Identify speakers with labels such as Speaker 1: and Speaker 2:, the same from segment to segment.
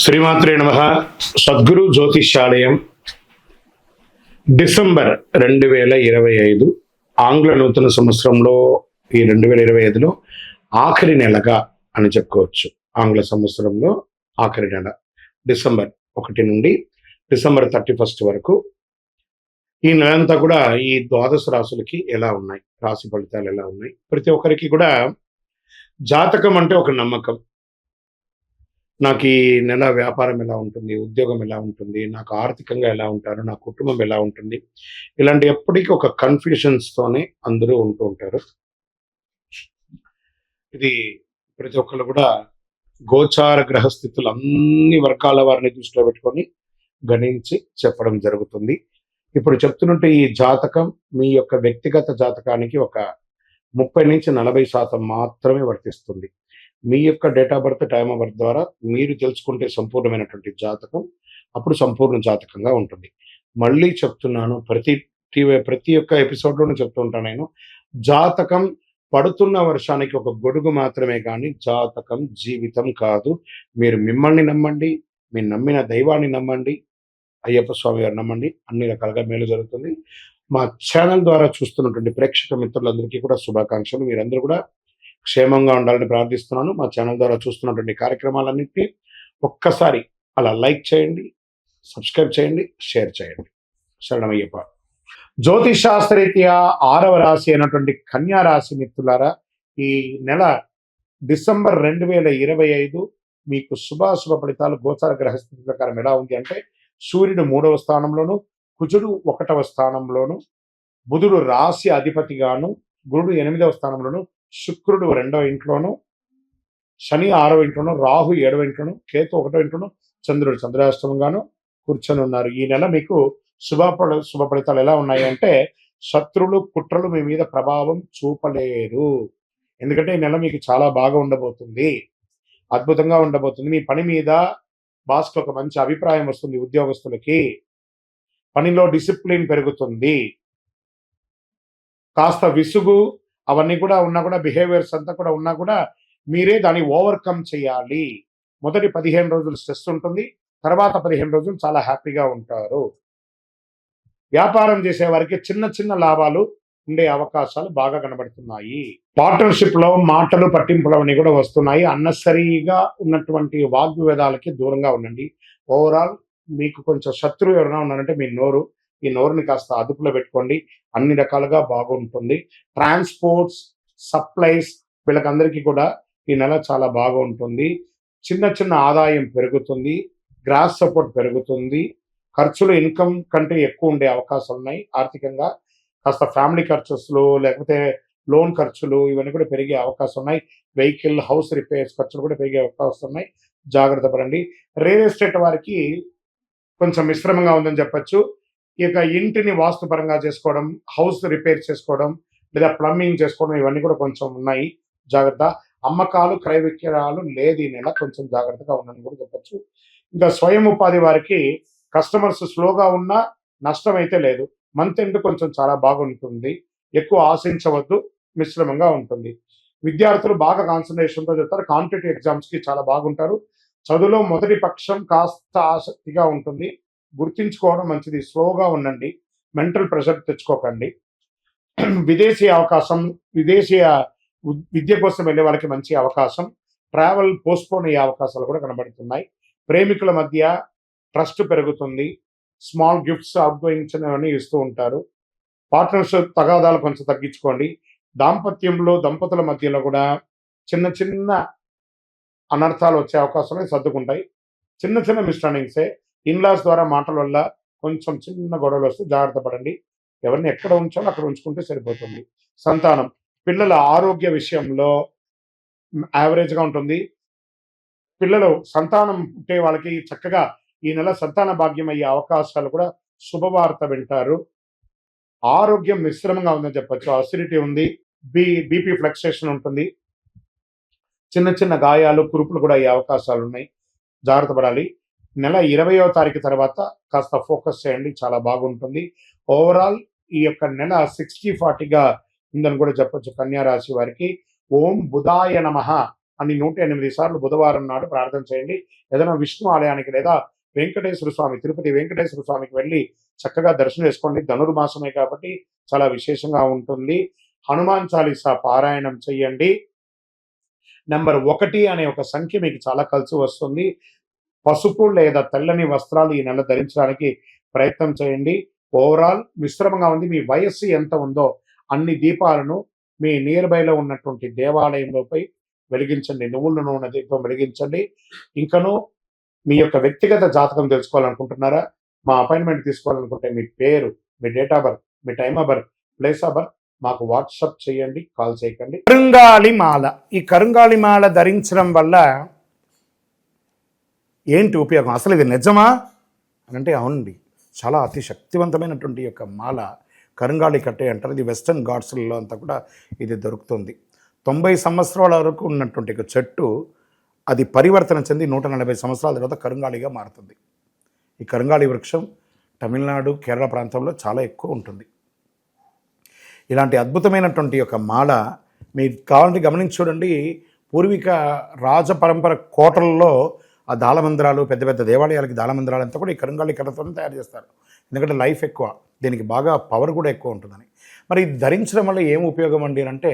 Speaker 1: శ్రీమాత్రే నమః. సద్గురు జ్యోతిష్యాలయం డిసెంబర్ 2025 ఆంగ్ల నూతన సంవత్సరంలో ఈ 2025లో ఆఖరి నెలగా అని చెప్పుకోవచ్చు. ఆంగ్ల సంవత్సరంలో ఆఖరి నెల డిసెంబర్ 1 నుండి డిసెంబర్ 31 వరకు ఈ నెలంతా కూడా ఈ ద్వాదశ రాశులకి ఎలా ఉన్నాయి, రాశి ఫలితాలు ఎలా ఉన్నాయి, ప్రతి ఒక్కరికి కూడా జాతకం అంటే ఒక నమ్మకం. నాకు ఈ నెల వ్యాపారం ఎలా ఉంటుంది, ఉద్యోగం ఎలా ఉంటుంది, నాకు ఆర్థికంగా ఎలా ఉంటారు, నా కుటుంబం ఎలా ఉంటుంది, ఇలాంటి ఎప్పటికీ ఒక కన్ఫ్యూషన్స్తోనే అందరూ ఉంటూ ఉంటారు. ఇది ప్రతి ఒక్కరు కూడా గోచార గ్రహస్థితులు అన్ని వర్గాల వారిని దృష్టిలో పెట్టుకొని గణించి చెప్పడం జరుగుతుంది. ఇప్పుడు చెప్తున్నట్టు ఈ జాతకం మీ యొక్క వ్యక్తిగత జాతకానికి ఒక 30 నుంచి 40% మాత్రమే వర్తిస్తుంది. మీ యొక్క date of birth, time of birth ద్వారా మీరు తెలుసుకుంటే సంపూర్ణమైనటువంటి జాతకం అప్పుడు సంపూర్ణ జాతకంగా ఉంటుంది. మళ్ళీ చెప్తున్నాను, ప్రతి ఒక్క ఎపిసోడ్లోనూ చెప్తూ ఉంటాను నేను, జాతకం పడుతున్న వర్షానికి ఒక గొడుగు మాత్రమే కానీ జాతకం జీవితం కాదు. మీరు మిమ్మల్ని నమ్మండి, మీరు నమ్మిన దైవాన్ని నమ్మండి, అయ్యప్ప స్వామి గారు నమ్మండి, అన్ని రకాలుగా మేలు జరుగుతుంది. మా ఛానల్ ద్వారా చూస్తున్నటువంటి ప్రేక్షక మిత్రులందరికీ కూడా శుభాకాంక్షలు. మీరందరూ కూడా క్షేమంగా ఉండాలని ప్రార్థిస్తున్నాను. మా ఛానల్ ద్వారా చూస్తున్నటువంటి కార్యక్రమాలన్నింటినీ ఒక్కసారి అలా లైక్ చేయండి, సబ్స్క్రైబ్ చేయండి, షేర్ చేయండి. శరణమయ్యప్ప. జ్యోతిష్ శాస్త్రరీత్యా 6వ రాశి అయినటువంటి కన్యా రాశి మిత్రులారా, ఈ నెల డిసెంబర్ 2025 మీకు శుభాశుభ ఫలితాలు గోచార గ్రహస్థితి ప్రకారం ఎలా ఉంది అంటే, సూర్యుడు 3వ స్థానంలోను, కుజుడు 1వ స్థానంలోను, బుధుడు రాశి అధిపతిగాను, గురుడు 8వ స్థానంలోను, శుక్రుడు 2వ ఇంట్లోను, శని 6వ ఇంట్లోను, రాహు 7వ ఇంట్లోను, కేతు 1వ ఇంట్లోను, చంద్రుడు చంద్రాష్టమంగాను కూర్చొని ఉన్నారు. ఈ నెల మీకు శుభ ఫలితాలు ఎలా ఉన్నాయి అంటే, శత్రులు కుట్రలు మీ మీద ప్రభావం చూపలేరు. ఎందుకంటే ఈ నెల మీకు చాలా బాగా ఉండబోతుంది, అద్భుతంగా ఉండబోతుంది. మీ పని మీద బాస్కి ఒక మంచి అభిప్రాయం వస్తుంది. ఉద్యోగస్తులకి పనిలో డిసిప్లిన్ పెరుగుతుంది. కాస్త విసుగు అవన్నీ కూడా ఉన్నా కూడా, బిహేవియర్స్ అంతా కూడా ఉన్నా కూడా మీరే దాన్ని ఓవర్కమ్ చేయాలి. మొదటి 15 రోజులు స్ట్రెస్ ఉంటుంది, తర్వాత 15 రోజులు చాలా హ్యాపీగా ఉంటారు. వ్యాపారం చేసే వారికి చిన్న చిన్న లాభాలు ఉండే అవకాశాలు బాగా కనబడుతున్నాయి. పార్ట్నర్షిప్ లో మాటలు పట్టింపులు అవన్నీ కూడా వస్తున్నాయి. అన్నెసరీగా ఉన్నటువంటి వాగ్వివాదాలకి దూరంగా ఉండండి. ఓవరాల్ మీకు కొంచెం శత్రువు ఎవరైనా ఉన్నారంటే మీ నోరు, ఈ నోరుని కాస్త అదుపులో పెట్టుకోండి. అన్ని రకాలుగా బాగుంటుంది. ట్రాన్స్పోర్ట్స్, సప్లైస్ వీళ్ళకందరికీ కూడా ఈ నెల చాలా బాగా ఉంటుంది. చిన్న చిన్న ఆదాయం పెరుగుతుంది, గ్రాస్ సపోర్ట్ పెరుగుతుంది. ఖర్చులు ఇన్కమ్ కంటే ఎక్కువ ఉండే అవకాశాలు ఉన్నాయి. ఆర్థికంగా కాస్త ఫ్యామిలీ ఖర్చులు లేకపోతే లోన్ ఖర్చులు ఇవన్నీ కూడా పెరిగే అవకాశం ఉన్నాయి. వెహికల్, హౌస్ రిపేర్స్ ఖర్చులు కూడా పెరిగే అవకాశం ఉన్నాయి. జాగ్రత్త పడండి. రియల్ ఎస్టేట్ వారికి కొంచెం మిశ్రమంగా ఉందని చెప్పచ్చు. ఇక ఇంటిని వాస్తుపరంగా చేసుకోవడం, హౌస్ రిపేర్ చేసుకోవడం, లేదా ప్లంబింగ్ చేసుకోవడం ఇవన్నీ కూడా కొంచెం ఉన్నాయి. జాగ్రత్త. అమ్మకాలు, క్రయ విక్రయాలు లేదు ఈ నెల, కొంచెం జాగ్రత్తగా ఉందని కూడా చెప్పచ్చు. ఇంకా స్వయం ఉపాధి వారికి కస్టమర్స్ స్లోగా ఉన్నా నష్టం అయితే లేదు. మంత్ ఎండ్ కొంచెం చాలా బాగుంటుంది. ఎక్కువ ఆశించవద్దు, మిశ్రమంగా ఉంటుంది. విద్యార్థులు బాగా కాన్సన్ట్రేషన్తో చెప్తారు. కాంపిటేటివ్ ఎగ్జామ్స్కి చాలా బాగుంటారు. చదువులో మొదటి పక్షం కాస్త ఆసక్తిగా ఉంటుంది. గుర్తించుకోవడం మంచిది. స్లోగా ఉండండి, మెంటల్ ప్రెషర్ తెచ్చుకోకండి. విదేశీయ విద్య కోసం వెళ్ళే వాళ్ళకి మంచి అవకాశం. ట్రావెల్ పోస్ట్పోన్ అయ్యే అవకాశాలు కూడా కనబడుతున్నాయి. ప్రేమికుల మధ్య ట్రస్ట్ పెరుగుతుంది. స్మాల్ గిఫ్ట్స్, అవుట్ గోయింగ్స్ అనేవన్నీ ఇస్తూ ఉంటారు. పార్ట్నర్షిప్ తగాదాలు కొంచెం తగ్గించుకోండి. దాంపత్యంలో దంపతుల మధ్యలో కూడా చిన్న చిన్న అనర్థాలు వచ్చే అవకాశాలు సర్దుకుంటాయి. చిన్న చిన్న మిస్అండర్స్టాండింగ్సే. ఇన్లాస్ ద్వారా మాటల వల్ల కొంచెం చిన్న గొడవలు వస్తే జాగ్రత్త పడండి. ఎవరిని ఎక్కడ ఉంచాలో అక్కడ ఉంచుకుంటే సరిపోతుంది. సంతానం, పిల్లల ఆరోగ్య విషయంలో యావరేజ్గా ఉంటుంది. పిల్లలు సంతానం పుట్టే వాళ్ళకి చక్కగా ఈ నెల సంతాన భాగ్యం అయ్యే అవకాశాలు కూడా, శుభవార్త వింటారు. ఆరోగ్యం మిశ్రమంగా ఉందని చెప్పచ్చు. అసిడిటీ ఉంది, బీపీ ఫ్లక్చుయేషన్ ఉంటుంది. చిన్న చిన్న గాయాలు, కురుపులు కూడా అయ్యే అవకాశాలు ఉన్నాయి. జాగ్రత్త పడాలి. నెల 20వ తారీఖు తర్వాత కాస్త ఫోకస్ చేయండి, చాలా బాగుంటుంది. ఓవరాల్ ఈ యొక్క నెల 60-40గా ఉందని కూడా చెప్పొచ్చు కన్యా రాశి వారికి. ఓం బుధాయ నమః అని 108 సార్లు బుధవారం నాడు ప్రార్థన చేయండి. ఏదైనా విష్ణు ఆలయానికి లేదా వెంకటేశ్వర స్వామి, తిరుపతి వెంకటేశ్వర స్వామికి వెళ్ళి చక్కగా దర్శనం చేసుకోండి. ధనుర్మాసమే కాబట్టి చాలా విశేషంగా ఉంటుంది. హనుమాన్ చాలీసా పారాయణం చెయ్యండి. నెంబర్ 1 అనే ఒక సంఖ్య మీకు చాలా కలిసి వస్తుంది. పసుపు లేదా తెల్లని వస్త్రాలు ఈ నెల ధరించడానికి ప్రయత్నం చేయండి. ఓవరాల్ మిశ్రమంగా ఉంది. మీ వయస్సు ఎంత ఉందో అన్ని దీపాలను మీ నియర్ బైలో ఉన్నటువంటి దేవాలయంలోపై వెలిగించండి. నువ్వుల నూనె దీపం వెలిగించండి. ఇంకనూ మీ యొక్క వ్యక్తిగత జాతకం తెలుసుకోవాలనుకుంటున్నారా? మా అపాయింట్మెంట్ తీసుకోవాలనుకుంటే మీ పేరు, మీ డేట్ ఆఫ్ బర్త్, మీ time of birth, place of birth మాకు వాట్సాప్ చేయండి, కాల్ చేయకండి. కరుంగాళి మాల. ఈ కరుంగాళి మాల ధరించడం వల్ల ఏంటి ఉపయోగం? అసలు ఇది నిజమా అని అంటే అవునండి, చాలా అతి శక్తివంతమైనటువంటి యొక్క మాల కరుంగాళి కట్టే అంటారు. ఇది వెస్టర్న్ ఘాట్స్లలో అంతా కూడా ఇది దొరుకుతుంది. 90 సంవత్సరాల వరకు ఉన్నటువంటి ఒక చెట్టు అది పరివర్తన చెంది 140 సంవత్సరాల తర్వాత కరుంగాళిగా మారుతుంది. ఈ కరుంగాళి వృక్షం తమిళనాడు, కేరళ ప్రాంతంలో చాలా ఎక్కువ ఉంటుంది. ఇలాంటి అద్భుతమైనటువంటి యొక్క మాల మీరు కావాలంటే గమనించి చూడండి. పూర్వీక రాజ పరంపర కోటలలో ఆ దాళమందిరాలు, పెద్ద పెద్ద దేవాలయాలకి దాళమందిరాలు అంతా కూడా ఈ కరుంగాళి కర్రతో తయారు చేస్తారు. ఎందుకంటే లైఫ్ ఎక్కువ, దీనికి బాగా పవర్ కూడా ఎక్కువ ఉంటుందని. మరి ఇది ధరించడం వల్ల ఏం ఉపయోగం అండి అంటే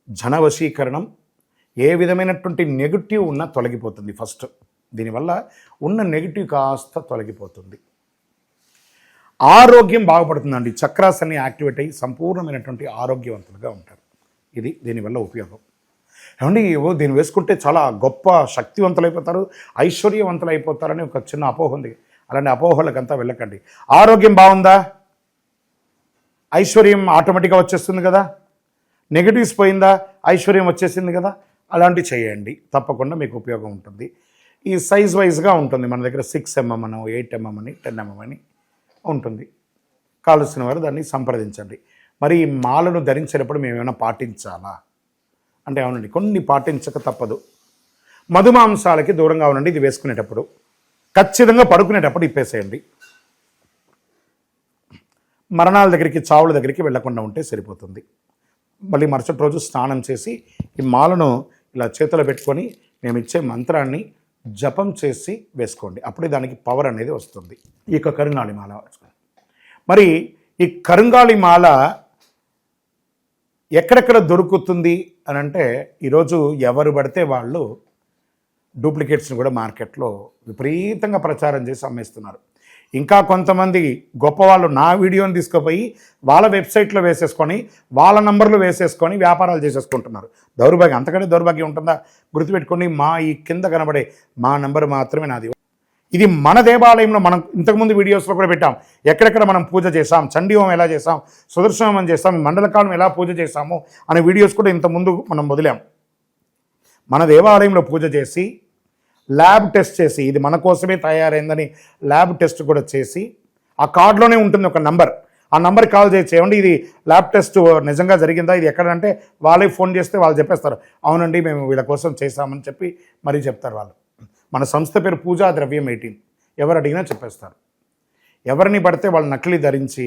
Speaker 1: జనవశీకరణం, ఏ విధమైనటువంటి నెగిటివ్ ఉన్నా తొలగిపోతుంది. ఫస్ట్ దీనివల్ల ఉన్న నెగిటివ్ కాస్త తొలగిపోతుంది. ఆరోగ్యం బాగుపడుతుందండి. చక్రాస్ అన్ని యాక్టివేట్ అయ్యి సంపూర్ణమైనటువంటి ఆరోగ్యవంతులుగా ఉంటారు. ఇది దీనివల్ల ఉపయోగం. ఏమండి దీన్ని వేసుకుంటే చాలా గొప్ప శక్తివంతులు అయిపోతారు, ఐశ్వర్యవంతులు అయిపోతారని ఒక చిన్న అపోహ ఉంది. అలాంటి అపోహలకంతా వెళ్ళకండి. ఆరోగ్యం బాగుందా, ఐశ్వర్యం ఆటోమేటిక్గా వచ్చేస్తుంది కదా. నెగిటివ్స్ పోయిందా, ఐశ్వర్యం వచ్చేసింది కదా. అలాంటివి చేయండి, తప్పకుండా మీకు ఉపయోగం ఉంటుంది. ఈ సైజ్ వైజ్గా ఉంటుంది. మన దగ్గర 6 mm అని, 8 mm అని, 10 mm అని ఉంటుంది. కావలసిన వారు దాన్ని సంప్రదించండి. మరి ఈ మాలను ధరించేటప్పుడు మేము ఏమైనా పాటించాలా అంటే అవునండి, కొన్ని పాటించక తప్పదు. మధుమాంసాలకి దూరంగా ఉండండి. ఇది వేసుకునేటప్పుడు ఖచ్చితంగా పడుకునేటప్పుడు ఇప్పేసేయండి. మరణాల దగ్గరికి, చావుల దగ్గరికి వెళ్లకుండా ఉంటే సరిపోతుంది. మళ్ళీ మరుసటి రోజు స్నానం చేసి ఈ మాలను ఇలా చేతిలో పెట్టుకొని మేము ఇచ్చే మంత్రాన్ని జపం చేసి వేసుకోండి. అప్పుడే దానికి పవర్ అనేది వస్తుంది. ఈ యొక్క కరుంగాళి మాల. మరి ఈ కరుంగాళి మాల ఎక్కడెక్కడ దొరుకుతుంది అని అంటే ఈరోజు ఎవరు పడితే వాళ్ళు డూప్లికేట్స్ని కూడా మార్కెట్లో విపరీతంగా ప్రచారం చేసి అమ్మేస్తున్నారు. ఇంకా కొంతమంది గొప్పవాళ్ళు నా వీడియోని తీసుకుపోయి వాళ్ళ వెబ్సైట్లో వేసేసుకొని వాళ్ళ నంబర్లు వేసేసుకొని వ్యాపారాలు చేసేసుకుంటున్నారు. దౌర్భాగ్యం, అంతకంటే దౌర్భాగ్యం ఉంటుందా? గుర్తుపెట్టుకొని మా ఈ కింద కనబడే మా నంబర్ మాత్రమే నాది. ఇది మన దేవాలయంలో మనం ఇంతకుముందు వీడియోస్లో కూడా పెట్టాం. ఎక్కడెక్కడ మనం పూజ చేసాం, చండీహోమం ఎలా చేసాం, సుదర్శనం చేస్తాం, మండలకాలం ఎలా పూజ చేసాము అనే వీడియోస్ కూడా ఇంతకుముందు మనం వదిలాం. మన దేవాలయంలో పూజ చేసి ల్యాబ్ టెస్ట్ చేసి ఇది మన కోసమే తయారైందని ల్యాబ్ టెస్ట్ కూడా చేసి ఆ కార్డులోనే ఉంటుంది ఒక నంబర్. ఆ నంబర్కి కాల్ చేయండి. ఇది ల్యాబ్ టెస్ట్ నిజంగా జరిగిందా, ఇది ఎక్కడంటే వాళ్ళే ఫోన్ చేస్తే వాళ్ళు చెప్పేస్తారు, అవునండి మేము వీళ్ళ కోసం చేశామని చెప్పి మరీ చెప్తారు వాళ్ళు. మన సంస్థ పేరు పూజా ద్రవ్యం 18. ఎవరు అడిగినా చెప్పేస్తారు. ఎవరిని పడితే వాళ్ళు నకిలీ ధరించి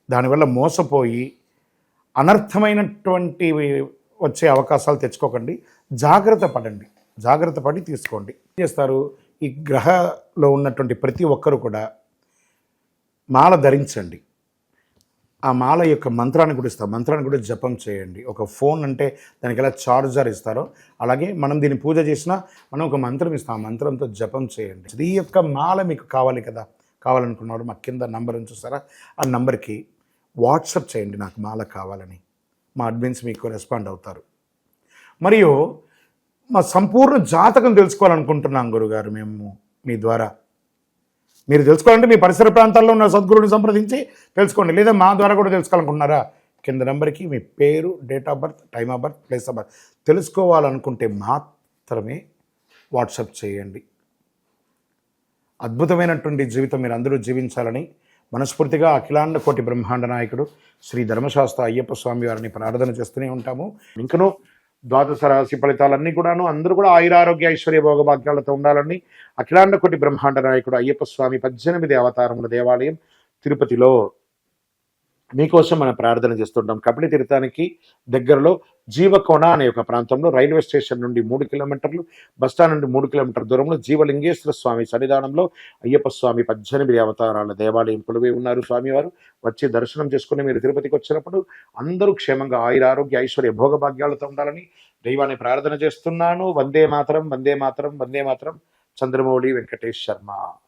Speaker 1: దానివల్ల మోసపోయి అనర్థమైనటువంటి వచ్చే అవకాశాలు తెచ్చుకోకండి. జాగ్రత్త పడండి, జాగ్రత్త పడి తీసుకోండి. ఏం చేస్తారు, ఈ గ్రహలో ఉన్నటువంటి ప్రతి ఒక్కరు కూడా మాల ధరించండి. ఆ మాల యొక్క మంత్రాన్ని కూడా ఇస్తారు. మంత్రాన్ని కూడా జపం చేయండి. ఒక ఫోన్ అంటే దానికి ఎలా చార్జర్ ఇస్తారో అలాగే మనం దీన్ని పూజ చేసినా మనం ఒక మంత్రం ఇస్తాం. ఆ మంత్రంతో జపం చేయండి. ఈ యొక్క మాల మీకు కావాలి కదా, కావాలనుకున్నవాడు మా కింద నంబర్ చూస్తారా, ఆ నంబర్కి వాట్సాప్ చేయండి నాకు మాల కావాలని. మా అడ్మిన్స్ మీకు రెస్పాండ్ అవుతారు. మరియు మా సంపూర్ణ జాతకం తెలుసుకోవాలనుకుంటున్నాం గురుగారు మేము మీ ద్వారా. మీరు తెలుసుకోవాలంటే మీ పరిసర ప్రాంతాల్లో ఉన్న సద్గురుని సంప్రదించి తెలుసుకోండి. లేదా మా ద్వారా కూడా తెలుసుకోవాలనుకుంటున్నారా, కింద నెంబర్కి మీ పేరు, date of birth, time of birth, place of birth తెలుసుకోవాలనుకుంటే మాత్రమే వాట్సాప్ చేయండి. అద్భుతమైనటువంటి జీవితం మీరు అందరూ జీవించాలని మనస్ఫూర్తిగా అఖిలాండ కోటి బ్రహ్మాండ నాయకుడు శ్రీ ధర్మశాస్త్ర అయ్యప్ప స్వామి వారిని ప్రార్థన చేస్తూనే ఉంటాము. ఇంకనూ ద్వాదశ రాశి ఫలితాలన్నీ కూడాను అందరూ కూడా ఆయురారోగ్య ఐశ్వర్య భోగభాగ్యాలతో ఉండాలని అఖిలాండ కోటి బ్రహ్మాండ నాయకుడు అయ్యప్ప స్వామి 18 అవతారముల దేవాలయం తిరుపతిలో మీకోసం మనం ప్రార్థన చేస్తుంటాం. కపిలి తీర్థానికి దగ్గరలో జీవకోణ అనే ఒక ప్రాంతంలో రైల్వే స్టేషన్ నుండి 3 కిలోమీటర్లు, బస్టాండ్ నుండి 3 కిలోమీటర్ల దూరంలో జీవలింగేశ్వర స్వామి సన్నిధానంలో అయ్యప్ప స్వామి 18 అవతారాల దేవాలయం కొలువై ఉన్నారు స్వామివారు. వచ్చి దర్శనం చేసుకుని మీరు తిరుపతికి వచ్చినప్పుడు అందరూ క్షేమంగా ఆయురారోగ్య ఐశ్వర్య భోగభాగ్యాలతో ఉండాలని దైవాన్ని ప్రార్థన చేస్తున్నాను. వందే మాతరం, వందే మాతరం, వందే మాతరం. చంద్రమౌళి వెంకటేష్ శర్మ.